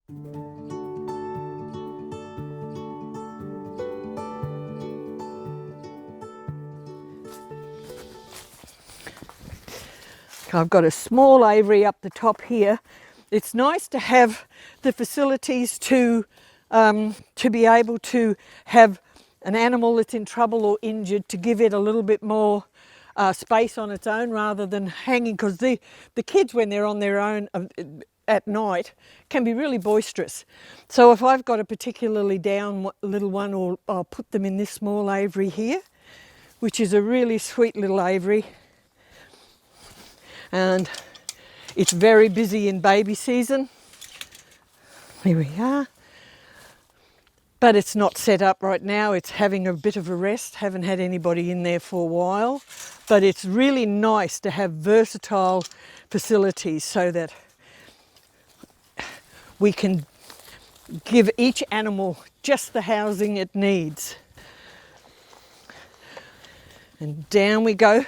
I've got a small aviary up the top here. It's nice to have the facilities to be able to have an animal that's in trouble or injured, to give it a little bit more space on its own rather than hanging, because the kids, when they're on their own at night, can be really boisterous. So if I've got a particularly down little one, I'll put them in this small aviary here, which is a really sweet little aviary. And it's very busy in baby season. Here we are. But it's not set up right now. It's having a bit of a rest. Haven't had anybody in there for a while. But it's really nice to have versatile facilities so that we can give each animal just the housing it needs. And down we go.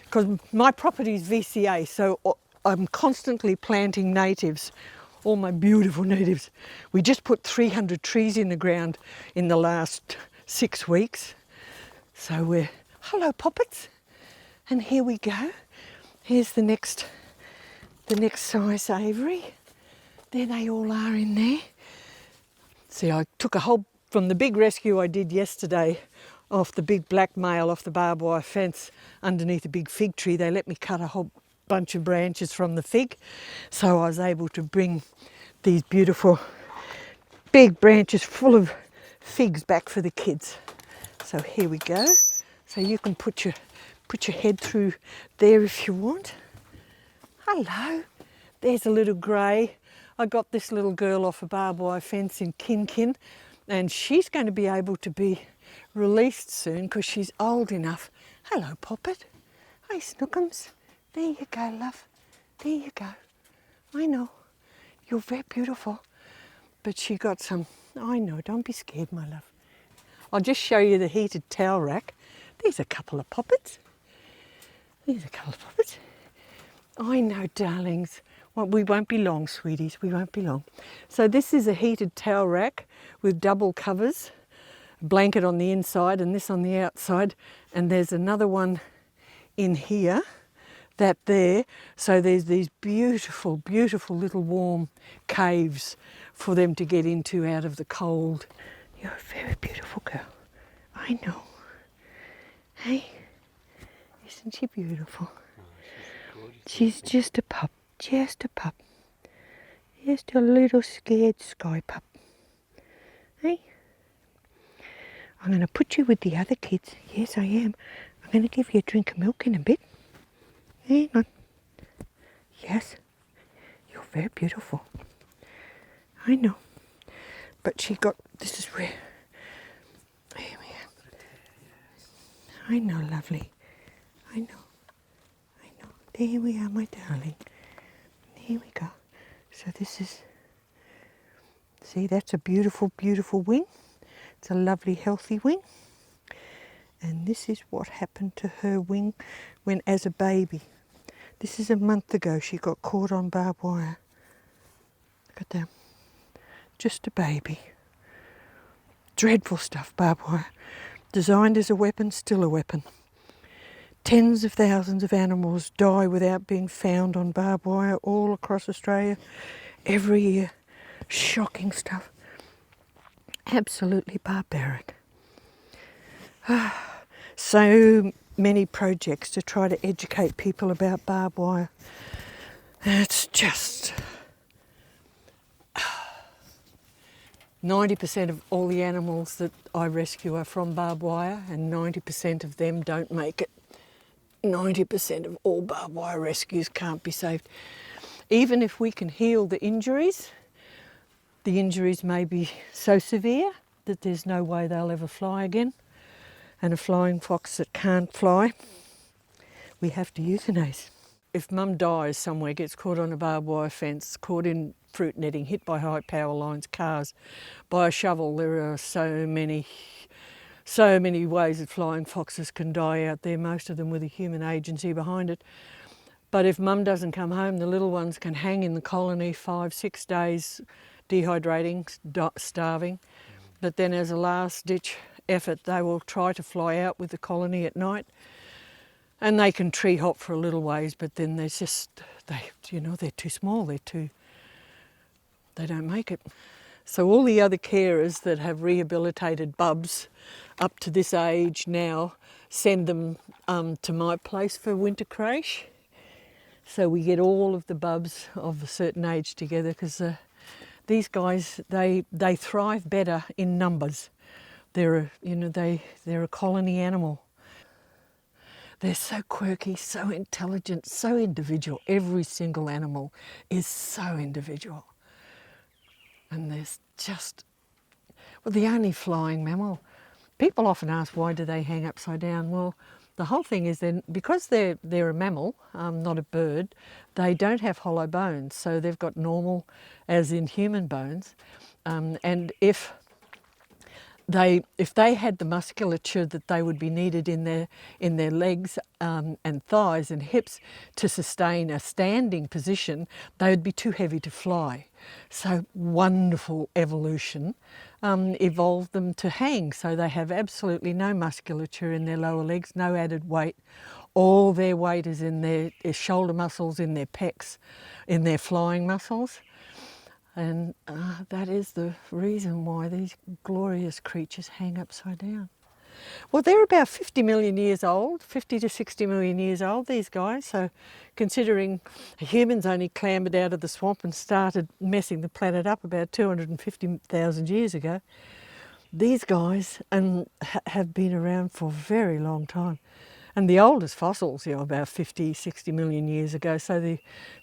Because my property is VCA, so I'm constantly planting natives, all my beautiful natives. We just put 300 trees in the ground in the last 6 weeks. So we're, hello poppets. And here we go. Here's the next size aviary. There they all are in there. See, I took a whole, from the big rescue I did yesterday, off the big black male off the barbed wire fence underneath a big fig tree. They let me cut a whole bunch of branches from the fig, so I was able to bring these beautiful big branches full of figs back for the kids. So here we go. So you can put your head through there if you want. Hello, there's a little grey. I got this little girl off a barbed wire fence in Kin, and she's going to be able to be released soon because she's old enough. Hello, Poppet. Hey, Snookums. There you go, love. There you go. I know. You're very beautiful. But she got some... I know, don't be scared, my love. I'll just show you the heated towel rack. There's a couple of Poppets. There's a couple of Poppets. I know, darlings. Well, we won't be long, sweeties. We won't be long. So this is a heated towel rack with double covers. Blanket on the inside and this on the outside, and there's another one in here, that there. So there's these beautiful, beautiful little warm caves for them to get into out of the cold. You're a very beautiful girl. I know. Hey, isn't she beautiful? She's just a pup, just a pup. Just a little scared sky pup. Hey? I'm going to put you with the other kids. Yes, I am. I'm going to give you a drink of milk in a bit. Hang on. Yes, you're very beautiful. I know. But she got, this is where, here we are. I know, lovely. I know. I know. There we are, my darling. Here we go. So this is, see, that's a beautiful, beautiful wing. It's a lovely, healthy wing. And this is what happened to her wing when as a baby. This is a month ago. She got caught on barbed wire. Look at that. Just a baby. Dreadful stuff, barbed wire. Designed as a weapon, still a weapon. Tens of thousands of animals die without being found on barbed wire all across Australia every year. Shocking stuff. Absolutely barbaric. So many projects to try to educate people about barbed wire. It's just 90% of all the animals that I rescue are from barbed wire, and 90% of them don't make it. 90% of all barbed wire rescues can't be saved. Even if we can heal the injuries may be so severe that there's no way they'll ever fly again. And a flying fox that can't fly, we have to euthanize. If mum dies somewhere, gets caught on a barbed wire fence, caught in fruit netting, hit by high power lines, cars, by a shovel, there are so many ways that flying foxes can die out there, most of them with a human agency behind it. But if mum doesn't come home, the little ones can hang in the colony 5-6 days, dehydrating, starving. But then as a last ditch effort, they will try to fly out with the colony at night. And they can tree hop for a little ways, but then they're just, they're too small, they don't make it. So all the other carers that have rehabilitated bubs up to this age now send them to my place for winter creche. So we get all of the bubs of a certain age together, because these guys, they thrive better in numbers. They're a colony animal. They're so quirky, so intelligent, so individual. Every single animal is so individual. And there's just, well, the only flying mammal. People often ask, why do they hang upside down? Well, the whole thing is then, because they're a mammal, not a bird, they don't have hollow bones. So they've got normal, as in human bones. And if they had the musculature that they would be needed in their legs and thighs and hips to sustain a standing position, they would be too heavy to fly. So wonderful evolution evolved them to hang. So they have absolutely no musculature in their lower legs, no added weight. All their weight is in their shoulder muscles, in their pecs, in their flying muscles. And that is the reason why these glorious creatures hang upside down. Well, they're about 50 million years old, 50 to 60 million years old, these guys. So considering humans only clambered out of the swamp and started messing the planet up about 250,000 years ago, these guys have been around for a very long time. And the oldest fossils, about 50, 60 million years ago. So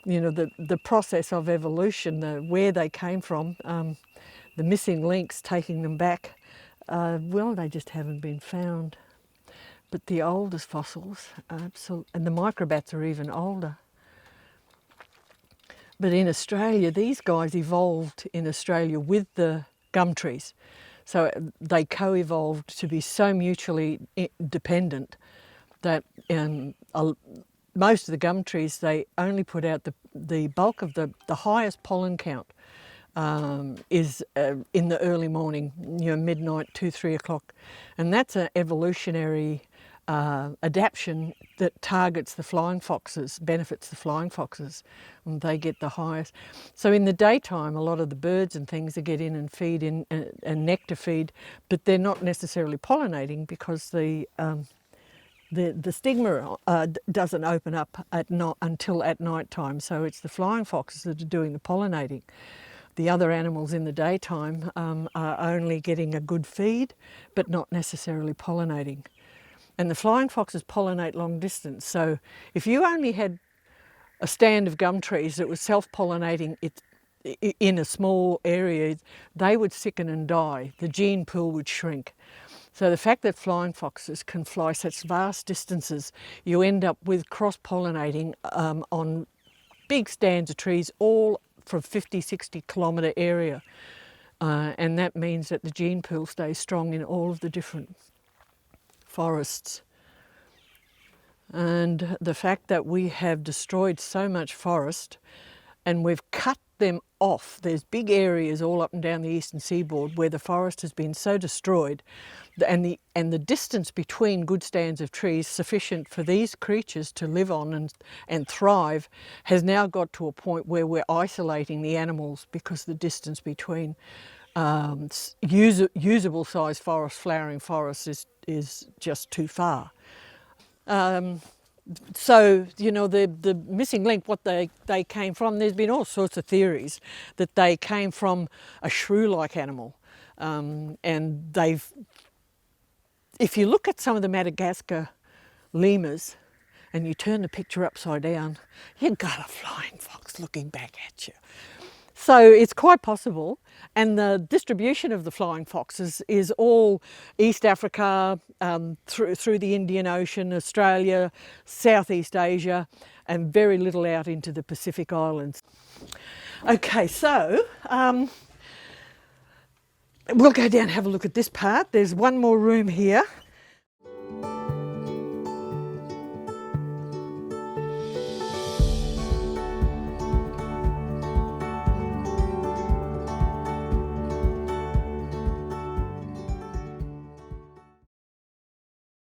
the process of evolution, where they came from, the missing links taking them back, well, they just haven't been found. But the oldest fossils, absolutely, and the microbats are even older. But in Australia, these guys evolved in Australia with the gum trees. So they co-evolved to be so mutually dependent that most of the gum trees, they only put out the bulk of the highest pollen count is in the early morning, midnight, 2, 3 o'clock. And that's an evolutionary adaptation that targets the flying foxes, benefits the flying foxes, and they get the highest. So in the daytime, a lot of the birds and things that get in and feed in and nectar feed, but they're not necessarily pollinating because the stigma doesn't open up until at night time, so it's the flying foxes that are doing the pollinating. The other animals in the daytime are only getting a good feed, but not necessarily pollinating. And the flying foxes pollinate long distance, so if you only had a stand of gum trees that was self-pollinating in a small area, they would sicken and die. The gene pool would shrink. So the fact that flying foxes can fly such vast distances, you end up with cross-pollinating on big stands of trees, all from 50, 60 kilometre area. And that means that the gene pool stays strong in all of the different forests. And the fact that we have destroyed so much forest and we've cut them off. There's big areas all up and down the eastern seaboard where the forest has been so destroyed, and the distance between good stands of trees sufficient for these creatures to live on and thrive has now got to a point where we're isolating the animals because the distance between usable size forest, flowering forests is just too far. So, the missing link, what they came from, there's been all sorts of theories that they came from a shrew-like animal. And if you look at some of the Madagascar lemurs and you turn the picture upside down, you've got a flying fox looking back at you. So it's quite possible, and the distribution of the flying foxes is all East Africa, through the Indian Ocean, Australia, Southeast Asia, and very little out into the Pacific Islands. Okay, so we'll go down and have a look at this part. There's one more room here.